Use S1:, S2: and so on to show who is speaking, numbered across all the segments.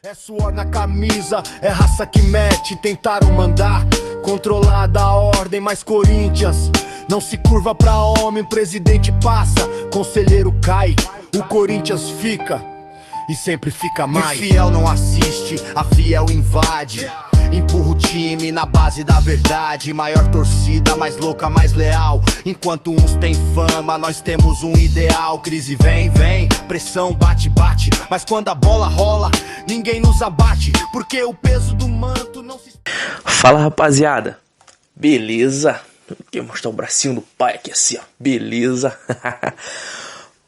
S1: É suor na camisa, é raça que mete. Tentaram mandar controlar da ordem, mas Corinthians não se curva pra homem. Presidente passa, conselheiro cai, o Corinthians fica e sempre fica mais. Infiel não assiste, a fiel invade. Empurra o time na base da verdade. Maior torcida, mais louca, mais leal. Enquanto uns têm fama, nós temos um ideal. Crise vem, vem, pressão bate, bate. Mas quando a bola rola, ninguém nos abate. Porque o peso do manto não se...
S2: Fala, rapaziada, beleza? Vou mostrar o bracinho do pai aqui assim, ó. Beleza?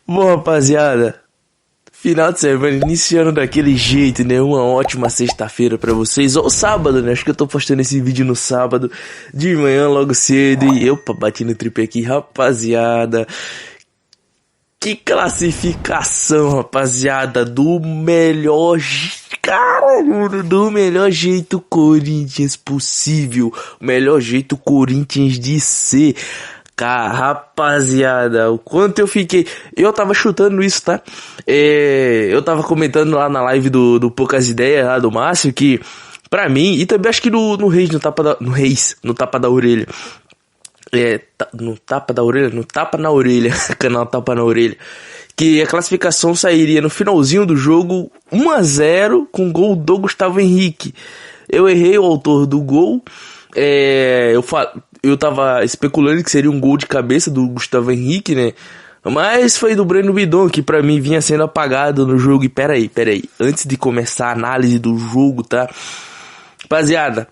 S2: Bom, rapaziada, final de semana iniciando daquele jeito, né? Uma ótima sexta-feira pra vocês. Ou sábado, né? Acho que eu tô postando esse vídeo no sábado de manhã, logo cedo. E opa, bati no tripé aqui, rapaziada. Que classificação, rapaziada. Do melhor... Cara, do melhor jeito Corinthians possível. O melhor jeito Corinthians de ser. Cara, rapaziada, o quanto eu fiquei... Eu tava chutando isso, tá? Eu tava comentando lá na live do Poucas Ideias, lá do Márcio, que pra mim, e também acho que no Reis, no Tapa da Orelha. No Tapa da Orelha? No Tapa na Orelha, canal Tapa na Orelha. Que a classificação sairia no finalzinho do jogo 1-0 com gol do Gustavo Henrique. Eu errei o autor do gol. Eu tava especulando que seria um gol de cabeça do Gustavo Henrique, né? Mas foi do Breno Bidon, que pra mim vinha sendo apagado no jogo. E peraí. Antes de começar a análise do jogo, tá? Rapaziada,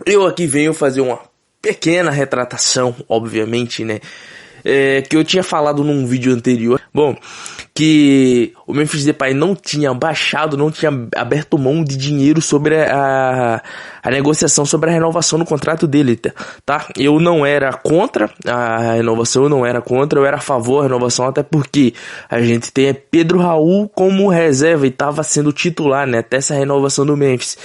S2: eu aqui venho fazer uma pequena retratação, obviamente, né? Que eu tinha falado num vídeo anterior. Bom, que o Memphis Depay não tinha aberto mão de dinheiro sobre a negociação, sobre a renovação do contrato dele, tá? Eu não era contra a renovação, eu era a favor da renovação, até porque a gente tem Pedro Raul como reserva e estava sendo titular, né, até essa renovação do Memphis.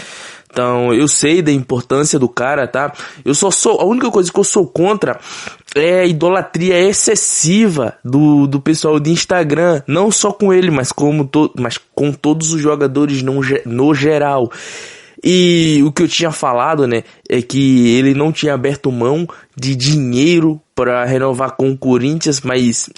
S2: Então, eu sei da importância do cara, tá? A única coisa que eu sou contra é a idolatria excessiva do pessoal de Instagram. Não só com ele, mas com todos os jogadores no geral. E o que eu tinha falado, né, é que ele não tinha aberto mão de dinheiro para renovar com o Corinthians, mas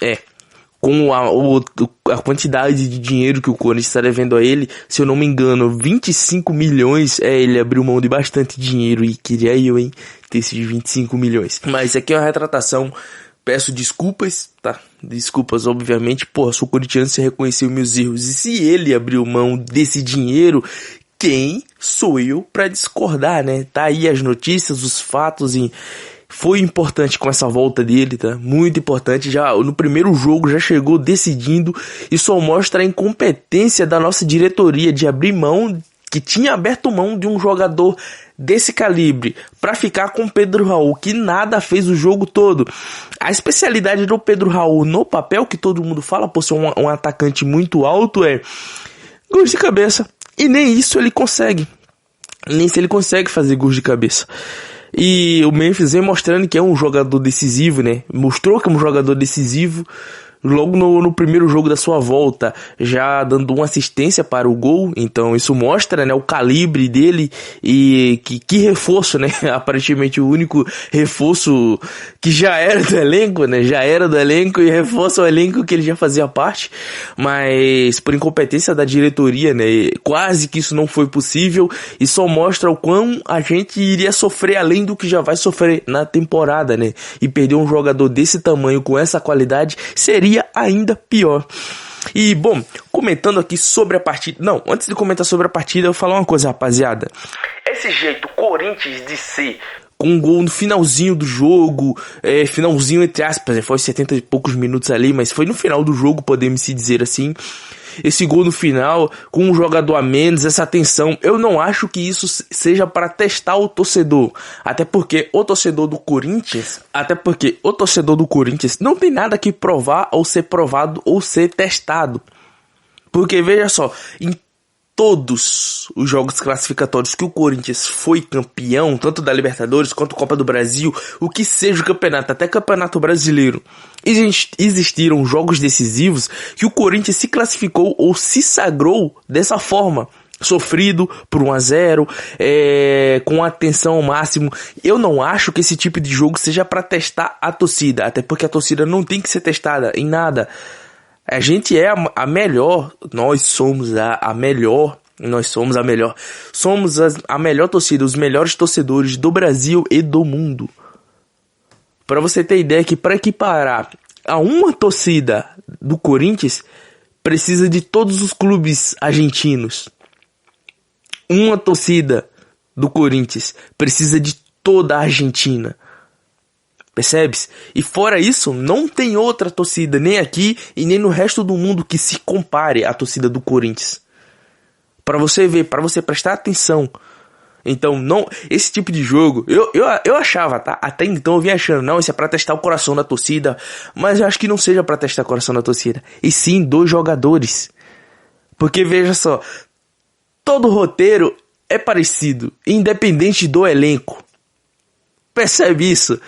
S2: com a quantidade de dinheiro que o Corinthians está devendo a ele, se eu não me engano, 25 milhões, ele abriu mão de bastante dinheiro e queria eu, ter esses 25 milhões. Mas isso aqui é uma retratação, peço desculpas, tá? Desculpas, obviamente, sou corintiano, se reconheceu meus erros, e se ele abriu mão desse dinheiro, quem sou eu para discordar, né? Tá aí as notícias, os fatos, foi importante com essa volta dele, tá? Muito importante. Já no primeiro jogo já chegou decidindo. E só mostra a incompetência da nossa diretoria de abrir mão, que tinha aberto mão de um jogador desse calibre para ficar com o Pedro Raul, que nada fez o jogo todo. A especialidade do Pedro Raul no papel, que todo mundo fala por ser um atacante muito alto, é gols de cabeça. E nem isso ele consegue. Nem se ele consegue fazer gols de cabeça. E o Memphis vem mostrando que é um jogador decisivo, né? Mostrou que é um jogador decisivo logo no primeiro jogo da sua volta, já dando uma assistência para o gol. Então isso mostra, né, o calibre dele e que reforço, né? Aparentemente o único reforço que já era do elenco, né? Já era do elenco e reforça o elenco que ele já fazia parte. Mas por incompetência da diretoria, né? Quase que isso não foi possível e só mostra o quão a gente iria sofrer além do que já vai sofrer na temporada, né? E perder um jogador desse tamanho com essa qualidade seria ainda pior. E bom, comentando aqui sobre a partida. Não, antes de comentar sobre a partida, eu vou falar uma coisa, rapaziada. Esse jeito Corinthians de ser, com um gol no finalzinho do jogo, finalzinho entre aspas, foi 70 e poucos minutos ali, mas foi no final do jogo, podemos se dizer assim. Esse gol no final, com um jogador a menos, essa tensão, eu não acho que isso seja para testar o torcedor. Até porque o torcedor do Corinthians não tem nada que provar ou ser provado ou ser testado. Porque veja só, em todos os jogos classificatórios que o Corinthians foi campeão, tanto da Libertadores quanto Copa do Brasil, o que seja o campeonato, até Campeonato Brasileiro, existiram jogos decisivos que o Corinthians se classificou ou se sagrou dessa forma. sofrido por 1-0, com atenção ao máximo. Eu não acho que esse tipo de jogo seja para testar a torcida, até porque a torcida não tem que ser testada em nada. A gente é a melhor, nós somos a melhor, somos a melhor torcida, os melhores torcedores do Brasil e do mundo. Para você ter ideia que para equiparar a uma torcida do Corinthians, precisa de todos os clubes argentinos. Uma torcida do Corinthians precisa de toda a Argentina. Percebes? E fora isso, não tem outra torcida, nem aqui e nem no resto do mundo, que se compare à torcida do Corinthians. Para você ver, para você prestar atenção. Então, não, esse tipo de jogo, eu achava, tá? Até então eu vinha achando, não, isso é pra testar o coração da torcida. Mas eu acho que não seja pra testar o coração da torcida, e sim dos jogadores. Porque veja só, todo roteiro é parecido, independente do elenco. Percebe isso?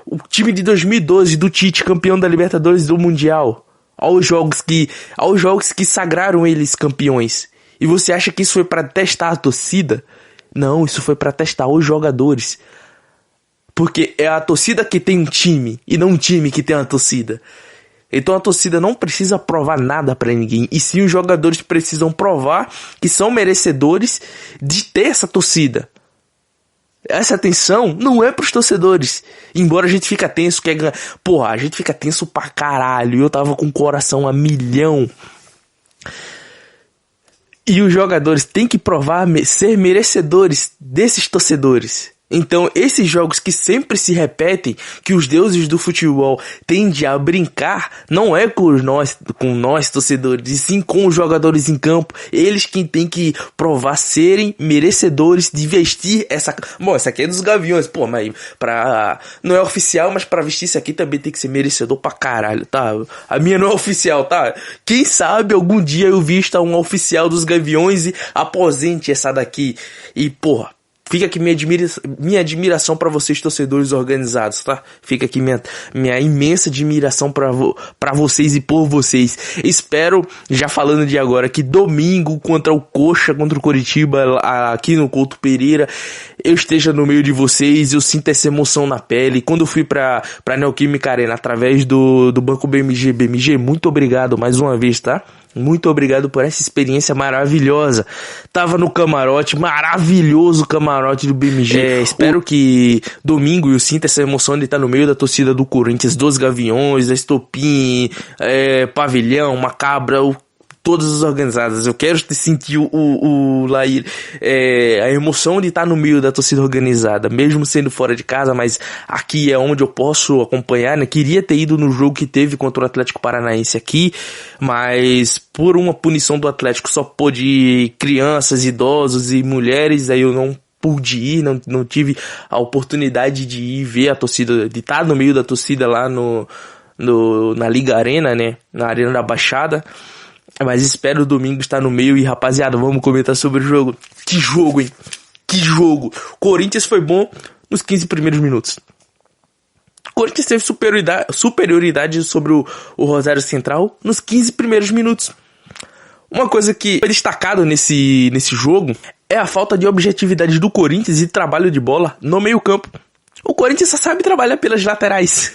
S2: O time de 2012 do Tite, campeão da Libertadores, do Mundial. Aos jogos que sagraram eles campeões. E você acha que isso foi pra testar a torcida? Não, isso foi pra testar os jogadores. Porque é a torcida que tem um time, e não um time que tem uma torcida. Então a torcida não precisa provar nada pra ninguém, e sim os jogadores precisam provar que são merecedores de ter essa torcida. Essa atenção não é pros torcedores. Embora a gente fica tenso, porra, a gente fica tenso pra caralho. Eu tava com o coração a milhão. E os jogadores têm que provar ser merecedores desses torcedores. Então, esses jogos que sempre se repetem, que os deuses do futebol tendem a brincar, não é com nós torcedores, e sim com os jogadores em campo. Eles quem tem que provar serem merecedores de vestir essa... Bom, essa aqui é dos Gaviões, pô, mas não é oficial, mas pra vestir isso aqui também tem que ser merecedor pra caralho, tá? A minha não é oficial, tá? Quem sabe algum dia eu vista um oficial dos Gaviões e aposente essa daqui. E, porra, fica aqui minha admiração para vocês, torcedores organizados, tá? Fica aqui minha imensa admiração para vocês e por vocês. Espero, já falando de agora, que domingo contra o Coxa, contra o Coritiba, aqui no Couto Pereira, eu esteja no meio de vocês, eu sinto essa emoção na pele. Quando eu fui pra Neoquímica Arena, através do Banco BMG, muito obrigado mais uma vez, tá? Muito obrigado por essa experiência maravilhosa. Tava no camarote, maravilhoso camarote do BMG. Espero que domingo eu sinta essa emoção de estar no meio da torcida do Corinthians, dos Gaviões, da Estopim, Pavilhão, Macabra, todas as organizadas. Eu quero sentir a emoção de estar no meio da torcida organizada, mesmo sendo fora de casa, mas aqui é onde eu posso acompanhar, né? Queria ter ido no jogo que teve contra o Atlético Paranaense aqui, mas por uma punição do Atlético só pôde ir crianças, idosos e mulheres, aí eu não pude ir, não tive a oportunidade de ir ver a torcida, de estar no meio da torcida lá na Liga Arena, né? Na Arena da Baixada. Mas espero domingo estar no meio e, rapaziada, vamos comentar sobre o jogo. Que jogo, hein? Que jogo! Corinthians foi bom nos 15 primeiros minutos. Corinthians teve superioridade sobre o Rosário Central nos 15 primeiros minutos. Uma coisa que foi destacado nesse jogo é a falta de objetividade do Corinthians e trabalho de bola no meio campo. O Corinthians só sabe trabalhar pelas laterais.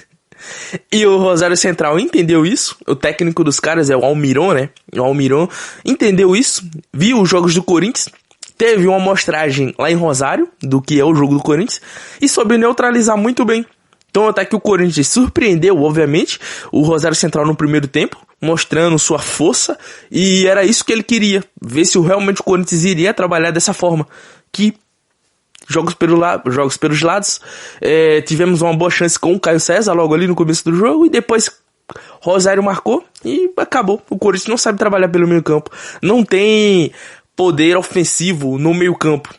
S2: E o Rosário Central entendeu isso. O técnico dos caras é o Almiron, né? O Almiron entendeu isso, viu os jogos do Corinthians, teve uma amostragem lá em Rosário do que é o jogo do Corinthians e soube neutralizar muito bem. Então até que o Corinthians surpreendeu, obviamente, o Rosário Central no primeiro tempo, mostrando sua força, e era isso que ele queria, ver se realmente o Corinthians iria trabalhar dessa forma, que jogos pelos lados, tivemos uma boa chance com o Caio César logo ali no começo do jogo, e depois Rosário marcou e acabou. O Corinthians não sabe trabalhar pelo meio campo, não tem poder ofensivo no meio campo.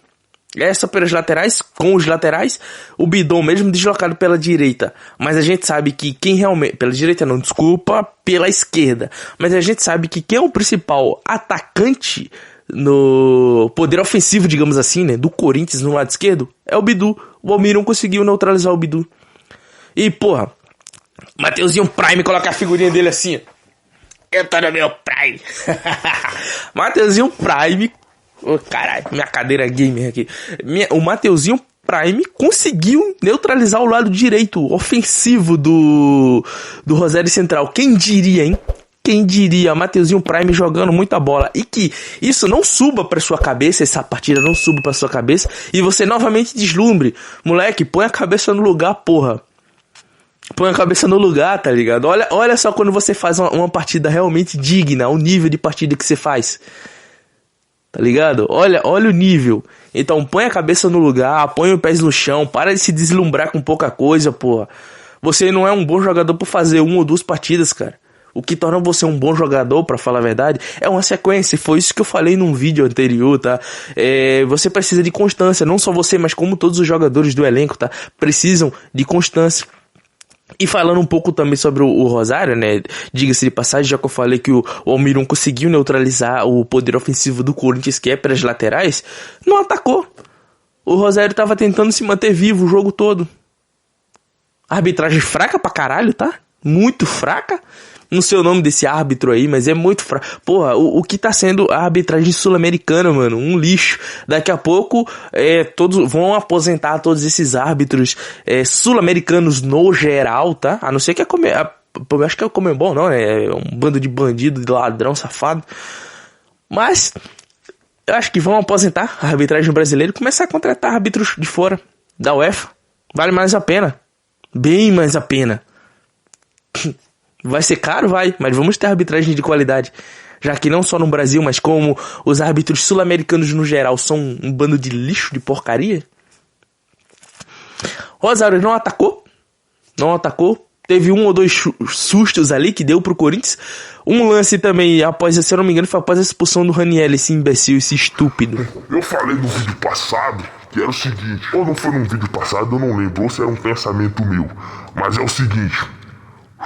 S2: É só pelas laterais, com os laterais, o Bidon mesmo deslocado pela direita, mas a gente sabe que quem realmente, pela direita não, desculpa, pela esquerda, mas a gente sabe que quem é o principal atacante no poder ofensivo, digamos assim, né, do Corinthians no lado esquerdo, é o Bidu. O Almiron conseguiu neutralizar o Bidu. E, porra, Mateuzinho Prime, coloca a figurinha dele assim, eu tô no meu Prime. Mateuzinho Prime Ô, caralho, minha cadeira gamer aqui. O Mateuzinho Prime conseguiu neutralizar o lado direito ofensivo do Rosário Central. Quem diria, hein? Quem diria, Mateuzinho Prime jogando muita bola. E que isso não suba pra sua cabeça, essa partida não suba pra sua cabeça, e você novamente deslumbre. Moleque, põe a cabeça no lugar, porra. Põe a cabeça no lugar, tá ligado? Olha só quando você faz uma partida realmente digna, o nível de partida que você faz. Tá ligado? Olha o nível. Então põe a cabeça no lugar, põe os pés no chão, para de se deslumbrar com pouca coisa, porra. Você não é um bom jogador por fazer 1 ou 2 partidas, cara. O que torna você um bom jogador, pra falar a verdade, é uma sequência. Foi isso que eu falei num vídeo anterior, tá? Você precisa de constância. Não só você, mas como todos os jogadores do elenco, tá? Precisam de constância. E falando um pouco também sobre o Rosário, né? Diga-se de passagem, já que eu falei que o Almiron conseguiu neutralizar o poder ofensivo do Corinthians, que é pelas laterais, não atacou. O Rosário tava tentando se manter vivo o jogo todo. Arbitragem fraca pra caralho, tá? Muito fraca. Não sei o nome desse árbitro aí, mas é muito fraco. Porra, o que tá sendo a arbitragem sul-americana, mano? Um lixo. Daqui a pouco, todos vão aposentar todos esses árbitros sul-americanos no geral, tá? A não ser que eu acho que é o Comembol, não, né? É um bando de bandido, de ladrão, safado. Mas eu acho que vão aposentar a arbitragem brasileira e começar a contratar árbitros de fora, da UEFA. Vale mais a pena. Bem mais a pena. Vai ser caro? Vai, mas vamos ter arbitragem de qualidade. Já que não só no Brasil, mas como os árbitros sul-americanos no geral são um bando de lixo, de porcaria. Rosário não atacou. Teve 1 ou 2 sustos ali que deu pro Corinthians. Um lance também, após, se eu não me engano, foi após a expulsão do Raniel, esse imbecil, esse estúpido.
S3: Eu falei no vídeo passado que era o seguinte, ou não foi num vídeo passado, eu não lembro, ou se era um pensamento meu. Mas é o seguinte,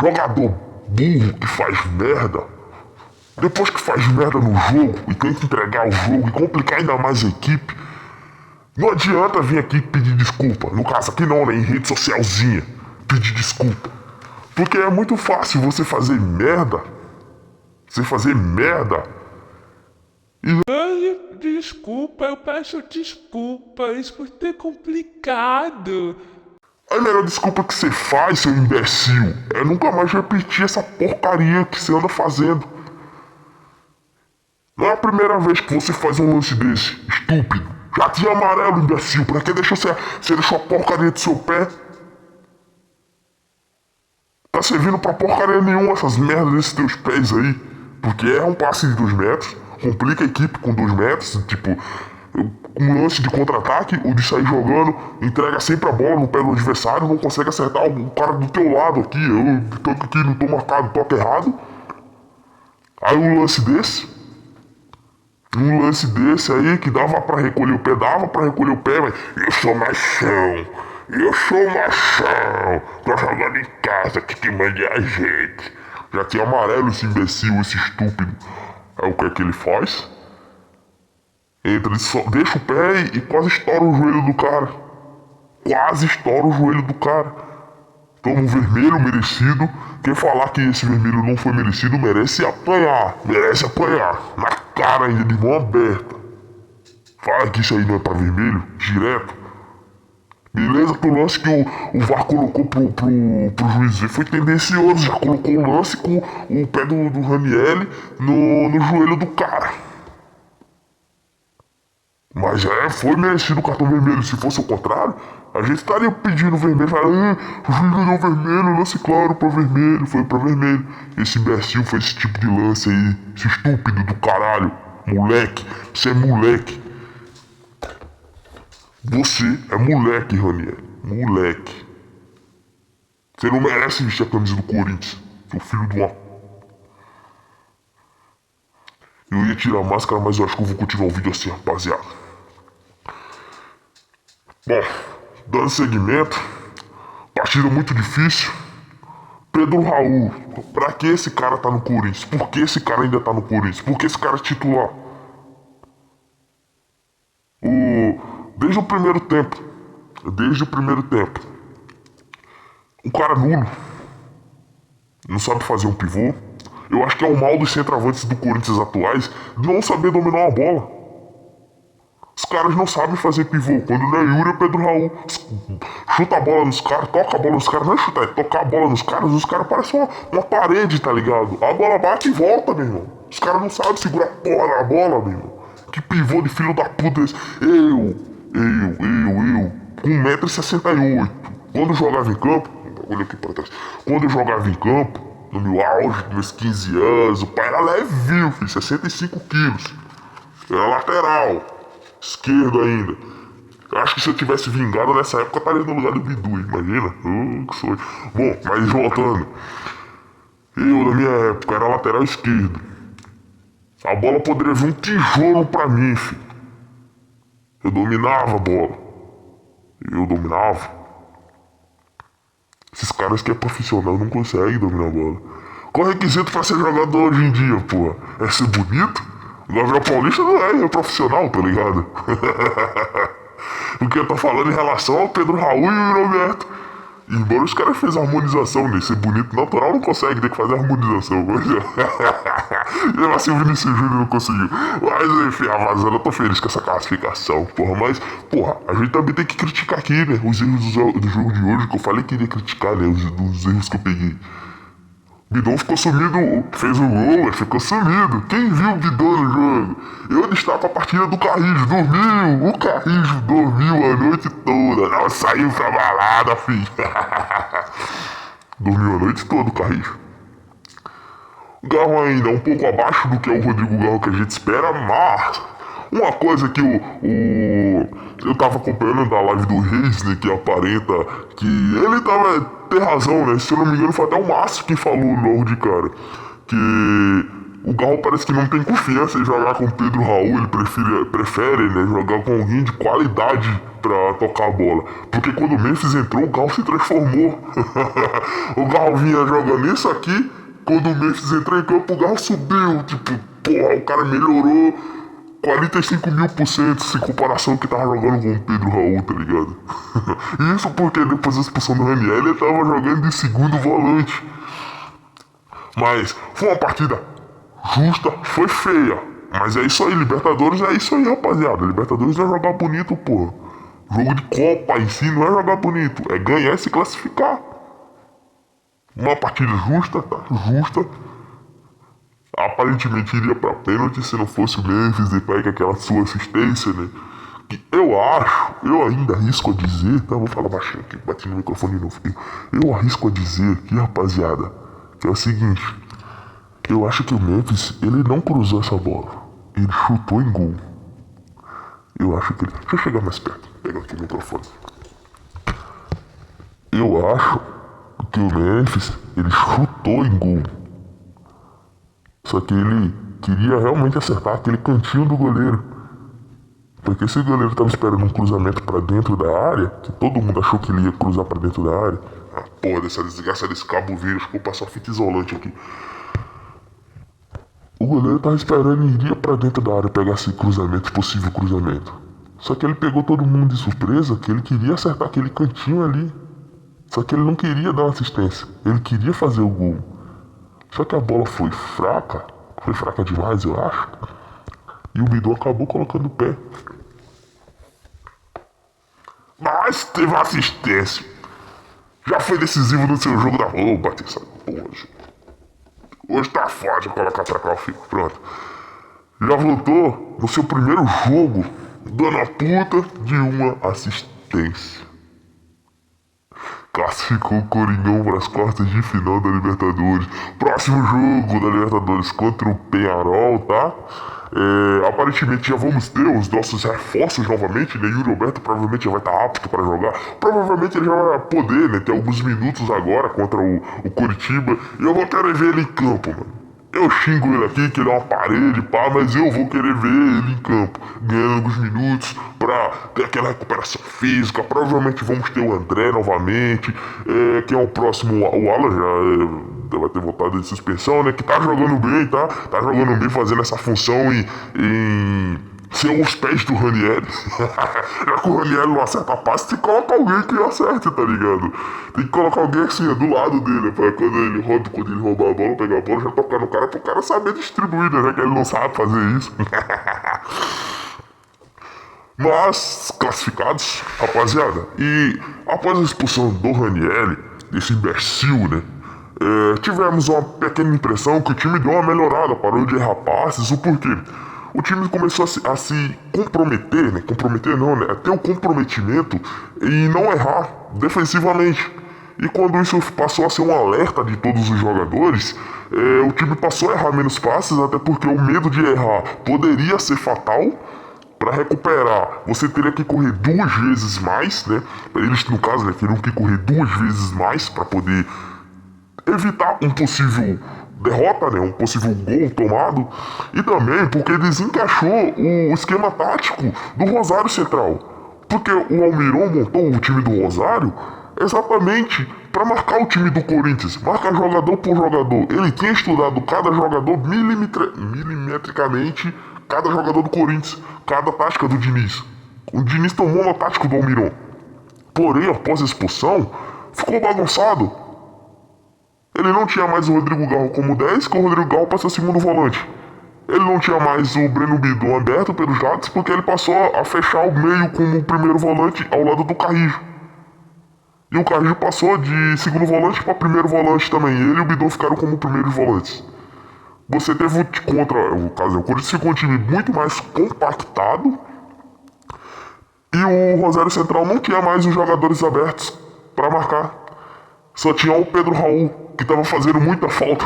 S3: jogador burro que faz merda, depois que faz merda no jogo e tem que entregar o jogo e complicar ainda mais a equipe, não adianta vir aqui pedir desculpa. No caso aqui não, né? Em rede socialzinha, pedir desculpa. Porque é muito fácil você fazer merda.
S4: Desculpa, eu peço desculpas por ter complicado.
S3: A melhor desculpa que você faz, seu imbecil, é nunca mais repetir essa porcaria que você anda fazendo. Não é a primeira vez que você faz um lance desse, estúpido. Já tinha amarelo, imbecil, pra que você deixou a porcaria do seu pé? Tá servindo pra porcaria nenhuma essas merdas desses teus pés aí. Porque é um passe de 2 metros, complica a equipe com 2 metros, tipo... Um lance de contra-ataque, ou de sair jogando, entrega sempre a bola no pé do adversário, não consegue acertar o cara do teu lado aqui, eu tô aqui, não tô marcado, toque errado. Aí um lance desse aí que dava pra recolher o pé, mas eu sou machão, tô jogando em casa, que mande a gente. Já tinha amarelo esse imbecil, esse estúpido. Aí o que é que ele faz? Entra, ele só deixa o pé e quase estoura o joelho do cara. Toma um vermelho merecido. Quem falar que esse vermelho não foi merecido merece apanhar. Na cara ainda, de mão aberta. Fala que isso aí não é pra vermelho, direto. Beleza que o lance que o VAR colocou pro juiz ver foi tendencioso. Já colocou o lance com o pé do Raniel no joelho do cara. Mas foi merecido o cartão vermelho. Se fosse o contrário, a gente estaria pedindo vermelho. Falando, o juiz não deu vermelho, lance claro pra vermelho. Foi pra vermelho. Esse imbecil fez esse tipo de lance aí. Esse estúpido do caralho. Moleque, você é moleque. Você é moleque, Raniel. Moleque. Você não merece vestir a camisa do Corinthians. Seu filho de uma... Eu ia tirar a máscara, mas eu acho que eu vou continuar o vídeo assim, rapaziada. Bom, dando seguimento, partida muito difícil. Pedro Raul, pra que esse cara tá no Corinthians? Por que esse cara ainda tá no Corinthians? Por que esse cara é titular? Desde o primeiro tempo, um cara nulo, não sabe fazer um pivô. Eu acho que é o mal dos centroavantes do Corinthians atuais, de não saber dominar uma bola. caras não sabem fazer pivô. Quando não é Yuri, é Pedro Raul. Chuta a bola nos caras, toca a bola nos caras. Não é chutar, é tocar a bola nos caras. Os caras parecem uma parede, tá ligado? A bola bate e volta, meu irmão. Os caras não sabem segurar a porra na bola, meu irmão. Que pivô de filho da puta é esse? Eu, com 1,68m. Quando eu jogava em campo, olha aqui pra trás. Quando eu jogava em campo, no meu auge, dos meus 15 anos, o pai era levinho, filho, 65 quilos. Era lateral, esquerdo ainda. Eu acho que se eu tivesse vingado nessa época, eu estaria no lugar do Bidu, imagina? Que sonho. Bom, mas voltando. Eu, na minha época, era lateral esquerdo. A bola poderia vir um tijolo pra mim, filho. Eu dominava a bola. Eu dominava. Esses caras que é profissional não conseguem dominar a bola. Qual é o requisito pra ser jogador hoje em dia, porra? É ser bonito? O Gabriel Paulista não é profissional, tá ligado? O que eu tô falando em relação ao Pedro Raul e o Roberto. Embora os caras fez a harmonização, né? Ser bonito natural não consegue, tem que fazer a harmonização. E assim o Vinícius Júnior não conseguiu. Mas enfim, a vazando, eu tô feliz com essa classificação, porra. Mas, porra, a gente também tem que criticar aqui, né? Os erros do jogo de hoje, que eu falei que iria criticar, né? Os erros que eu peguei. Bidon ficou sumido, fez o gol, mas ficou sumido. Quem viu o Bidon no jogo? Eu destaco a partida do Carrijo, dormiu. O Carrijo dormiu a noite toda, não saiu pra balada, filho. Dormiu a noite toda o Carrijo. O Garro ainda um pouco abaixo do que é o Rodrigo Garro que a gente espera, mas uma coisa que eu tava acompanhando da live do Reis, né, que aparenta que ele tem razão, né, se eu não me engano foi até o Márcio que falou logo de cara, que o Garro parece que não tem confiança em jogar com o Pedro Raul, ele prefere, né, jogar com alguém de qualidade pra tocar a bola, porque quando o Memphis entrou, o Garro se transformou. O Garro vinha jogando isso aqui, quando o Memphis entrou em campo, o Garro subiu, tipo, porra, o cara melhorou 45.000% em comparação ao que tava jogando com o Pedro Raul, tá ligado? Isso porque depois da expulsão do Raniel ele tava jogando de segundo volante. Mas foi uma partida justa, foi feia. Mas é isso aí, Libertadores é isso aí, rapaziada. Libertadores não é jogar bonito, porra. Jogo de Copa em si não é jogar bonito, é ganhar e se classificar. Uma partida justa, tá? Justa. Aparentemente iria pra pênalti se não fosse o Memphis Depay com aquela sua assistência, né? Que eu ainda arrisco a dizer, tá? Vou falar baixinho aqui, bati no microfone de novo. Eu arrisco a dizer aqui, rapaziada, que é o seguinte. Eu acho que o Memphis, ele não cruzou essa bola. Ele chutou em gol. Eu acho que ele... Deixa eu chegar mais perto, pegar aqui o microfone. Eu acho que o Memphis, ele chutou em gol. Só que ele queria realmente acertar aquele cantinho do goleiro. Porque se o goleiro estava esperando um cruzamento pra dentro da área, que todo mundo achou que ele ia cruzar pra dentro da área. Ah, porra, dessa desgraça desse cabo verde, acho que eu vou passar fita isolante aqui. O goleiro tava esperando e iria pra dentro da área pegar esse cruzamento, possível cruzamento. Só que ele pegou todo mundo de surpresa, que ele queria acertar aquele cantinho ali. Só que ele não queria dar uma assistência, ele queria fazer o gol. Só que a bola foi fraca demais, eu acho. E o Bidon acabou colocando o pé. Mas teve uma assistência. Já foi decisivo no seu jogo da... Ô, bati essa porra. Hoje tá fácil colocar pra cá o filho. Pronto. Já voltou no seu primeiro jogo, dando a puta de uma assistência. Classificou o Coringão para as quartas de final da Libertadores. Próximo jogo da Libertadores contra o Peñarol, tá? Aparentemente já vamos ter os nossos reforços novamente, né? E o Roberto provavelmente já vai estar apto para jogar. Provavelmente ele já vai poder, né? Ter alguns minutos agora contra o Coritiba. E eu vou querer ver ele em campo, mano. Eu xingo ele aqui, que ele é uma parede, pá, mas eu vou querer ver ele em campo, ganhando alguns minutos pra ter aquela recuperação física. Provavelmente vamos ter o André novamente, que é o próximo, o Alan já vai ter voltado de suspensão, né, que tá jogando bem, tá? Tá jogando bem, fazendo essa função em ser os pés do Raniel. Já que o Raniel não acerta a passe, tem que colocar alguém que acerte, tá ligado? Tem que colocar alguém assim, do lado dele, pra quando ele roubar a bola, pegar a bola, já tocar no cara, pro cara saber distribuir, né? Já que ele não sabe fazer isso. Mas, classificados, rapaziada, e após a expulsão do Ranieri, desse imbecil, né? Tivemos uma pequena impressão que o time deu uma melhorada, parou de errar passes, o porquê? O time começou a se comprometer, né? Comprometer não, né? A ter o comprometimento e não errar defensivamente. E quando isso passou a ser um alerta de todos os jogadores, o time passou a errar menos passes, até porque o medo de errar poderia ser fatal. Para recuperar, você teria que correr 2 vezes mais, né? Eles, no caso, né, teriam que correr 2 vezes mais para poder evitar um possível derrota, né? Um possível gol tomado. E também porque desencaixou o esquema tático do Rosário Central. Porque o Almiron montou o time do Rosário exatamente para marcar o time do Corinthians, marcar jogador por jogador. Ele tinha estudado cada jogador milimetricamente, cada jogador do Corinthians, cada tática do Diniz. O Diniz tomou na tática do Almiron. Porém, após a expulsão, ficou bagunçado. Ele não tinha mais o Rodrigo Garro como 10, que o Rodrigo Garro passou a segundo volante. Ele não tinha mais o Breno Bidon aberto pelo Jadson, porque ele passou a fechar o meio como primeiro volante ao lado do Carrijo. E o Carrijo passou de segundo volante para primeiro volante também. Ele e o Bidon ficaram como primeiros volantes. Você teve o Corinthians ficou um time muito mais compactado. E o Rosário Central não tinha mais os jogadores abertos para marcar. Só tinha o Pedro Raul, que estava fazendo muita falta.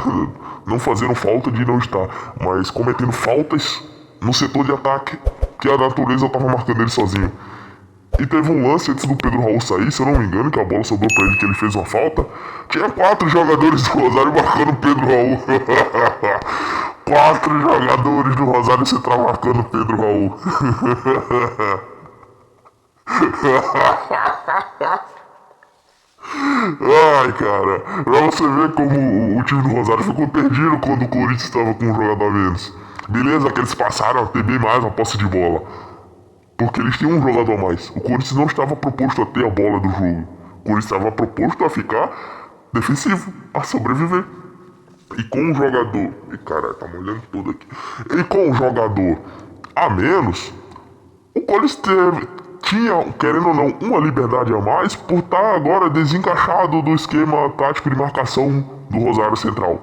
S3: Não fazendo falta de não estar, mas cometendo faltas no setor de ataque, que a natureza estava marcando ele sozinho. E teve um lance antes do Pedro Raul sair, se eu não me engano, que a bola sobrou pra ele, que ele fez uma falta. Tinha 4 jogadores do Rosário marcando o Pedro Raul. 4 jogadores do Rosário Central marcando o Pedro Raul. Ai, cara, pra você ver como o time do Rosário ficou perdido quando o Corinthians estava com um jogador a menos. Beleza que eles passaram a ter bem mais a posse de bola, porque eles tinham um jogador a mais. O Corinthians não estava proposto a ter a bola do jogo. O Corinthians estava proposto a ficar defensivo, a sobreviver. E com um jogador... Ih, caralho, tá molhando tudo aqui. E com um jogador a menos, o Corinthians tinha, querendo ou não, uma liberdade a mais por estar agora desencaixado do esquema tático de marcação do Rosário Central.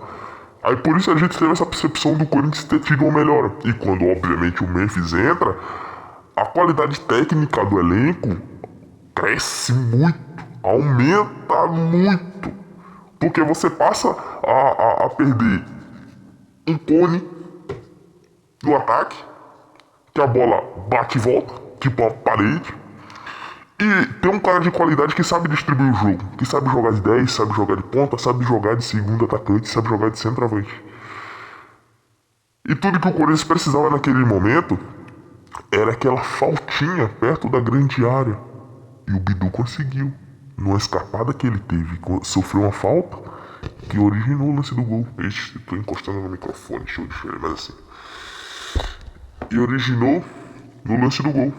S3: Aí por isso a gente teve essa percepção do Corinthians ter tido uma melhora. E quando, obviamente, o Memphis entra, a qualidade técnica do elenco cresce muito, aumenta muito. Porque você passa a perder um cone no ataque, que a bola bate e volta, tipo uma parede. E tem um cara de qualidade que sabe distribuir o jogo, que sabe jogar de 10, sabe jogar de ponta, sabe jogar de segundo atacante, sabe jogar de centroavante. E tudo que o Corinthians precisava naquele momento era aquela faltinha perto da grande área. E o Bidu conseguiu. Numa escapada que ele teve, sofreu uma falta que originou o lance do gol. Ixi, tô encostando no microfone, deixa eu ele, mas assim. E originou no lance do gol.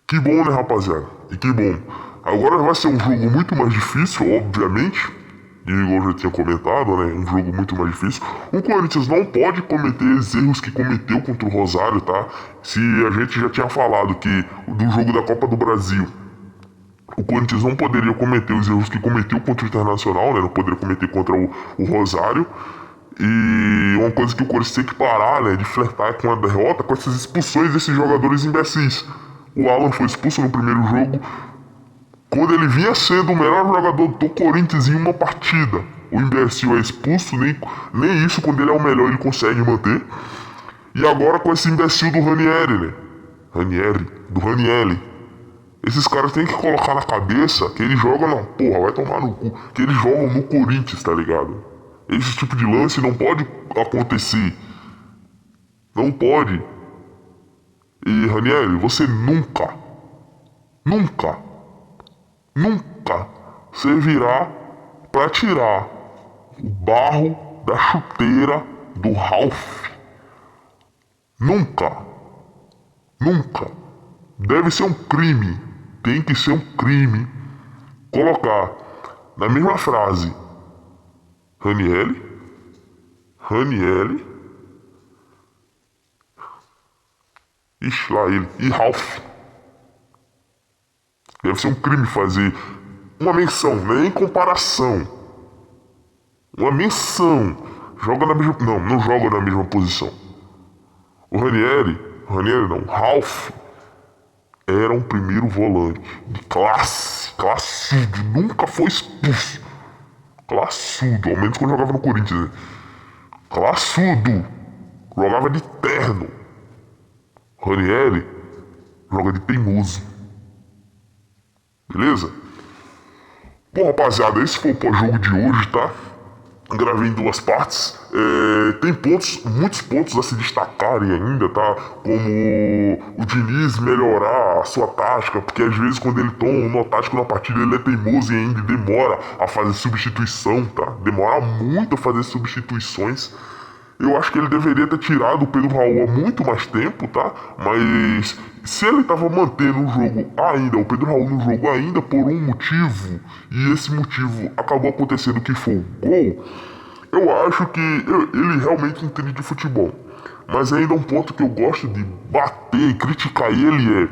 S3: Que bom, né, rapaziada? E que bom. Agora vai ser um jogo muito mais difícil, obviamente. E igual eu já tinha comentado, né? Um jogo muito mais difícil. O Corinthians não pode cometer os erros que cometeu contra o Rosário, tá? Se a gente já tinha falado que do jogo da Copa do Brasil, o Corinthians não poderia cometer os erros que cometeu contra o Internacional, né? Não poderia cometer contra o Rosário. E uma coisa que o Corinthians tem que parar, né? De flertar com a derrota, com essas expulsões desses jogadores imbecis. O Alan foi expulso no primeiro jogo, quando ele vinha sendo o melhor jogador do Corinthians em uma partida. O imbecil é expulso, nem isso, quando ele é o melhor, ele consegue manter. E agora com esse imbecil do Ranieri, né? Ranieri. Esses caras têm que colocar na cabeça que eles jogam na porra, vai tomar no cu, que eles jogam no Corinthians, tá ligado? Esse tipo de lance não pode acontecer. Não pode. E Ranieri, você nunca servirá pra tirar o barro da chuteira do Ralph. Nunca. Deve ser um crime. Tem que ser um crime colocar na mesma frase Ranieri, Ixi, lá ele. E Ralph. Deve ser um crime fazer uma menção, nem comparação. Uma menção. Joga na mesma... Não joga na mesma posição. O Ranieri não, Ralph era um primeiro volante de classe, classudo, nunca foi expulso. Classudo, ao menos quando jogava no Corinthians, né? Classudo, jogava de terno. Ranieri joga de teimoso. Beleza? Bom, rapaziada, esse foi o pós-jogo de hoje, tá? Gravei em 2 partes. Tem muitos pontos a se destacarem ainda, tá? Como o Diniz melhorar a sua tática, porque às vezes quando ele toma uma tática na partida ele é teimoso e ainda demora a fazer substituição, tá? Demora muito a fazer substituições. Eu acho que ele deveria ter tirado o Pedro Raul há muito mais tempo, tá? Mas se ele tava mantendo o jogo ainda, o Pedro Raul no jogo ainda por um motivo, e esse motivo acabou acontecendo que foi o gol, eu acho que ele realmente entende de futebol. Mas ainda um ponto que eu gosto de bater e criticar ele é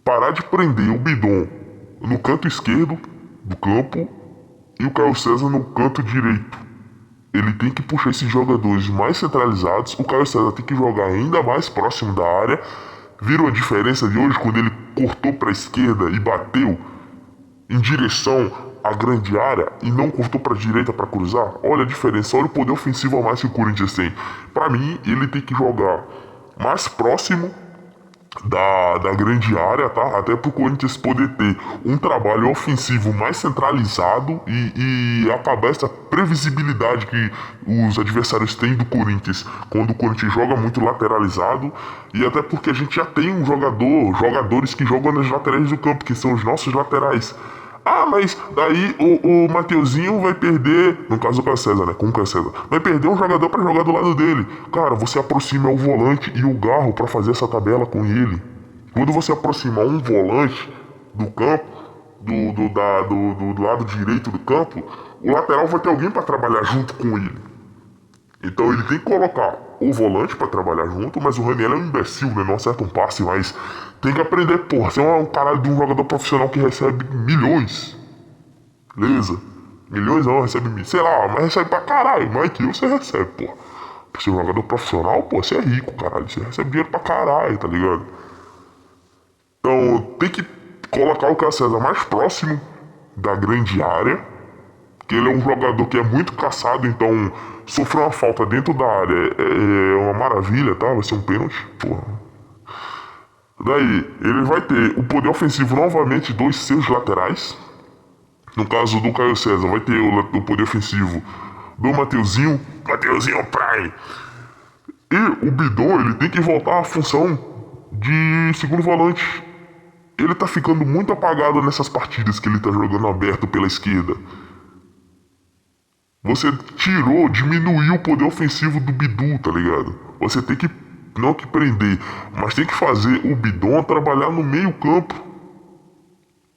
S3: parar de prender o Bidon no canto esquerdo do campo e o Caio César no canto direito. Ele tem que puxar esses jogadores mais centralizados. O Caio César tem que jogar ainda mais próximo da área. Viram a diferença de hoje quando ele cortou para a esquerda e bateu em direção à grande área e não cortou para a direita para cruzar? Olha a diferença, olha o poder ofensivo a mais que o Corinthians tem. Para mim, ele tem que jogar mais próximo da grande área, tá? Até pro Corinthians poder ter um trabalho ofensivo mais centralizado e acabar essa previsibilidade que os adversários têm do Corinthians quando o Corinthians joga muito lateralizado, e até porque a gente já tem jogadores que jogam nas laterais do campo, que são os nossos laterais. Ah, mas daí o Mateuzinho vai perder, no caso do Caio César, né? Com o Caio César, vai perder um jogador pra jogar do lado dele. Cara, você aproxima o volante e o Garro pra fazer essa tabela com ele. Quando você aproximar um volante do campo, do lado direito do campo, o lateral vai ter alguém pra trabalhar junto com ele. Então ele tem que colocar o volante pra trabalhar junto, mas o Ranieri é um imbecil, né? Não acerta um passe, mas tem que aprender, porra. Você é um caralho de um jogador profissional que recebe milhões. Beleza? Milhões não, recebe, sei lá, mas recebe pra caralho. Mais que você recebe, porra. Você é um jogador profissional, pô, você é rico, caralho. Você recebe dinheiro pra caralho, tá ligado? Então tem que colocar o Caio César mais próximo da grande área, que ele é um jogador que é muito caçado, então sofrer uma falta dentro da área é uma maravilha, tá? Vai ser um pênalti, porra. Daí, ele vai ter o poder ofensivo novamente dos seus laterais. No caso do Caio César, vai ter o poder ofensivo do Mateuzinho Prime. E o Bidon, ele tem que voltar à função de segundo volante. Ele tá ficando muito apagado nessas partidas que ele tá jogando aberto pela esquerda. Você diminuiu o poder ofensivo do Bidu, tá ligado? Você tem que, não que prender, mas tem que fazer o Bidon trabalhar no meio campo.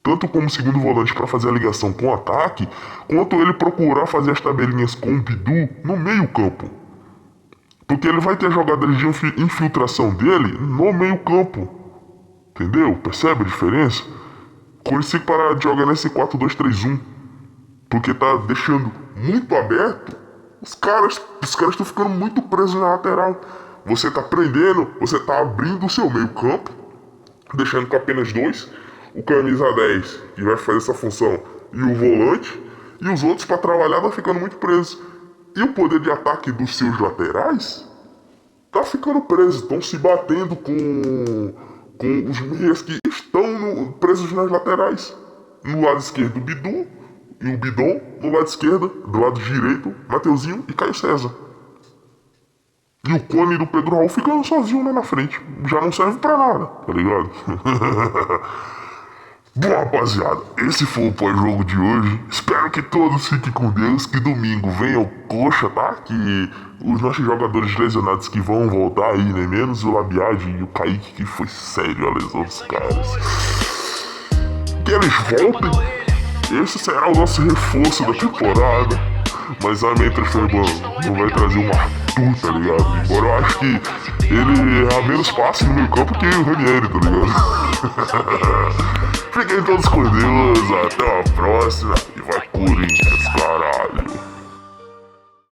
S3: Tanto como segundo volante para fazer a ligação com o ataque, quanto ele procurar fazer as tabelinhas com o Bidu no meio campo. Porque ele vai ter jogadas de infiltração dele no meio campo. Entendeu? Percebe a diferença? Por isso tem que parar de jogar nesse 4-2-3-1. Porque tá deixando muito aberto. Os caras estão ficando muito presos na lateral. Você tá prendendo, você tá abrindo o seu meio campo, deixando com apenas 2. O camisa 10, que vai fazer essa função, e o volante. E os outros para trabalhar tá ficando muito preso. E o poder de ataque dos seus laterais tá ficando preso. Estão se batendo com os meias que estão presos nas laterais. No lado esquerdo, o Bidu e o Bidon. No lado esquerdo, do lado direito, Mateuzinho e Caio César. E o cone do Pedro Raul ficando sozinho lá na frente. Já não serve pra nada, tá ligado? Bom, rapaziada, esse foi o pós-jogo de hoje. Espero que todos fiquem com Deus. Que domingo venha o Coxa, tá? Que os nossos jogadores lesionados que vão voltar aí, né? Menos o Labiade e o Kaique, que foi sério a lesão dos caras. Que eles voltem. Esse será o nosso reforço da temporada. Mas a Mentre foi bom. Não vai trazer uma Arthur, tá ligado? Embora eu acho que ele erra menos passes no meio campo que o Ranieri, tá ligado? Fiquem todos com Deus, até a próxima e vai Corinthians!